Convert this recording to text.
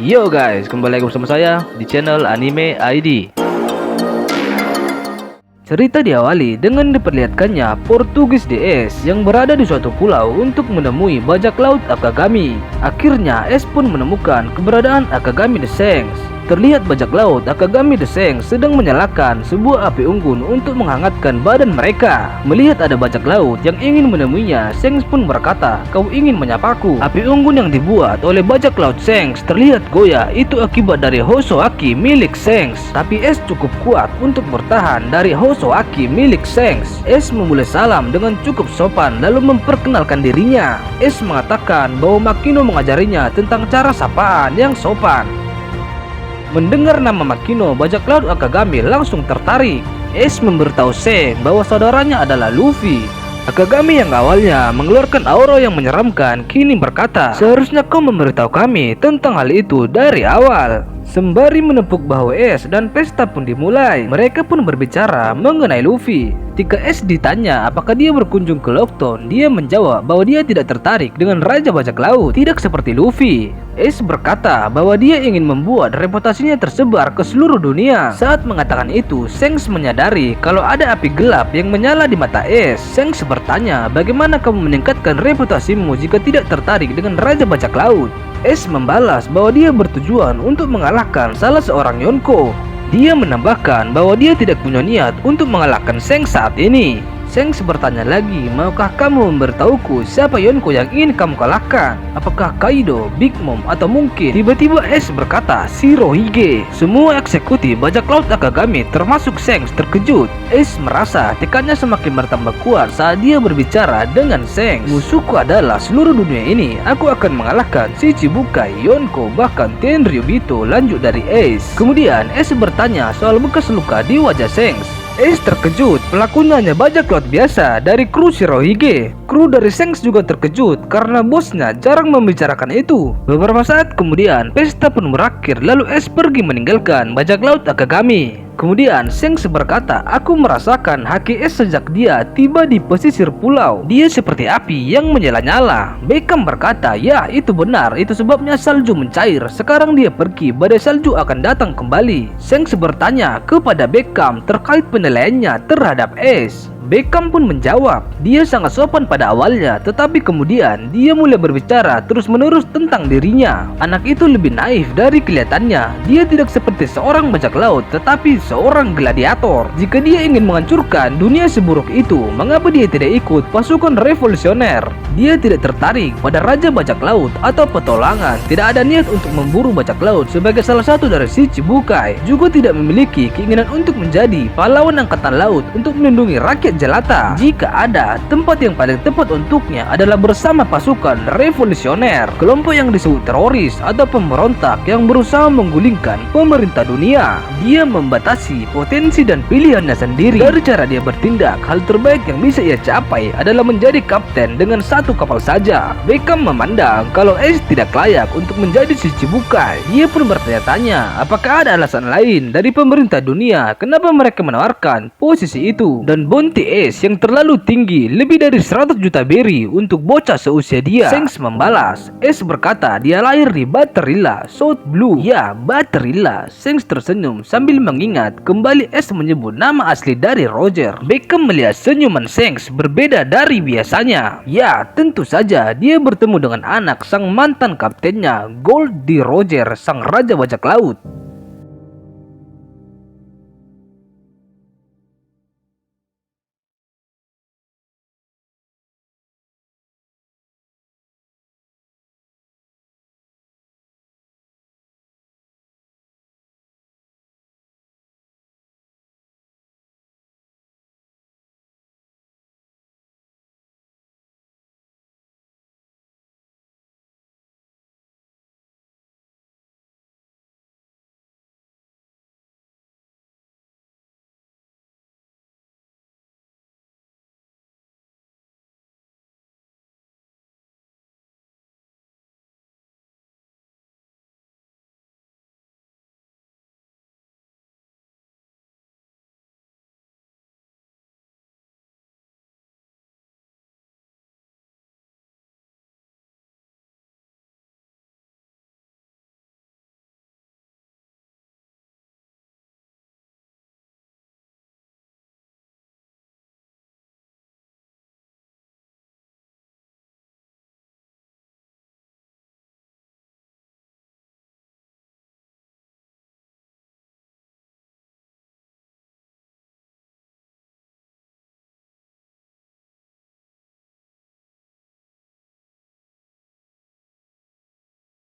Yo guys, kembali lagi bersama saya di channel Anime ID. Cerita diawali dengan diperlihatkannya Portugis DS yang berada di suatu pulau untuk menemui bajak laut Akagami. Akhirnya Ace pun menemukan keberadaan Akagami the Shanks. Terlihat bajak laut Akagami the Shanks sedang menyalakan sebuah api unggun untuk menghangatkan badan mereka. Melihat ada bajak laut yang ingin menemuinya, Shanks pun berkata, "Kau ingin menyapaku?" Api unggun yang dibuat oleh bajak laut Shanks terlihat goyah. Itu akibat dari Hosoaki milik Shanks. Tapi Ace cukup kuat untuk bertahan dari Hosoaki milik Shanks. Ace memulai salam dengan cukup sopan lalu memperkenalkan dirinya. Ace mengatakan bahwa Makino mengajarinya tentang cara sapaan yang sopan. Mendengar nama Makino, bajak laut Akagami langsung tertarik. Ace memberitahu Shanks bahwa saudaranya adalah Luffy. Akagami yang awalnya mengeluarkan aura yang menyeramkan kini berkata, "Seharusnya kau memberitahu kami tentang hal itu dari awal." Sembari menepuk bahu Ace dan pesta pun dimulai. Mereka pun berbicara mengenai Luffy. Ketika Ace ditanya apakah dia berkunjung ke Lockton, dia menjawab bahwa dia tidak tertarik dengan Raja Bajak Laut, tidak seperti Luffy. Ace berkata bahwa dia ingin membuat reputasinya tersebar ke seluruh dunia. Saat mengatakan itu, Shanks menyadari kalau ada api gelap yang menyala di mata Ace. Shanks bertanya, "Bagaimana kamu meningkatkan reputasimu jika tidak tertarik dengan Raja Bajak Laut?" Ace membalas bahwa dia bertujuan untuk mengalahkan salah seorang Yonko. Dia menambahkan bahwa dia tidak punya niat untuk mengalahkan Shanks saat ini. Shanks bertanya lagi, "Maukah kamu memberitahuku siapa Yonko yang ingin kamu kalahkan? Apakah Kaido, Big Mom, atau mungkin?" Tiba-tiba Ace berkata, "Shirohige." Semua eksekutif bajak laut Akagami termasuk Shanks terkejut. Ace merasa tekannya semakin bertambah kuat saat dia berbicara dengan Shanks. "Musuhku adalah seluruh dunia ini. Aku akan mengalahkan Shichibukai, Yonko, bahkan Tenryubito," lanjut dari Ace. Kemudian Ace bertanya soal bekas luka di wajah Shanks. Ace terkejut, pelakunya hanya bajak laut biasa dari kru Shirohige. Kru dari Shanks juga terkejut karena bosnya jarang membicarakan itu. Beberapa saat kemudian, pesta pun berakhir lalu Ace pergi meninggalkan bajak laut Akagami. Kemudian Shanks berkata, "Aku merasakan haki Ace sejak dia tiba di pesisir pulau. Dia seperti api yang menyala-nyala." Beckham berkata, "Ya, itu benar. Itu sebabnya salju mencair. Sekarang dia pergi, badai salju akan datang kembali." Shanks bertanya kepada Beckham terkait penilaiannya terhadap Ace. Beckham pun menjawab, dia sangat sopan pada awalnya, tetapi kemudian dia mulai berbicara terus-menerus tentang dirinya. Anak itu lebih naif dari kelihatannya. Dia tidak seperti seorang bajak laut, tetapi seorang gladiator. Jika dia ingin menghancurkan dunia seburuk itu, mengapa dia tidak ikut pasukan revolusioner? Dia tidak tertarik pada Raja Bajak Laut atau petualangan. Tidak ada niat untuk memburu bajak laut sebagai salah satu dari Shichibukai. Juga tidak memiliki keinginan untuk menjadi pahlawan angkatan laut untuk melindungi rakyat jelata. Jika ada, tempat yang paling tepat untuknya adalah bersama pasukan revolusioner, kelompok yang disebut teroris atau pemberontak yang berusaha menggulingkan pemerintah dunia. Dia membatasi potensi dan pilihannya sendiri. Dari cara dia bertindak, hal terbaik yang bisa ia capai adalah menjadi kapten dengan satu kapal saja. Beckham memandang kalau Ace tidak layak untuk menjadi Shichibukai. Dia pun bertanya-tanya, apakah ada alasan lain dari pemerintah dunia kenapa mereka menawarkan posisi itu, dan bounty Ace yang terlalu tinggi, lebih dari 100 juta berry untuk bocah seusia dia. Shanks membalas, Ace berkata dia lahir di Baterilla, South Blue. Ya, Baterilla. Shanks tersenyum sambil mengingat kembali Ace menyebut nama asli dari Roger. Beckham melihat senyuman Shanks berbeda dari biasanya. Ya, tentu saja dia bertemu dengan anak sang mantan kaptennya, Goldie Roger, sang raja bajak laut.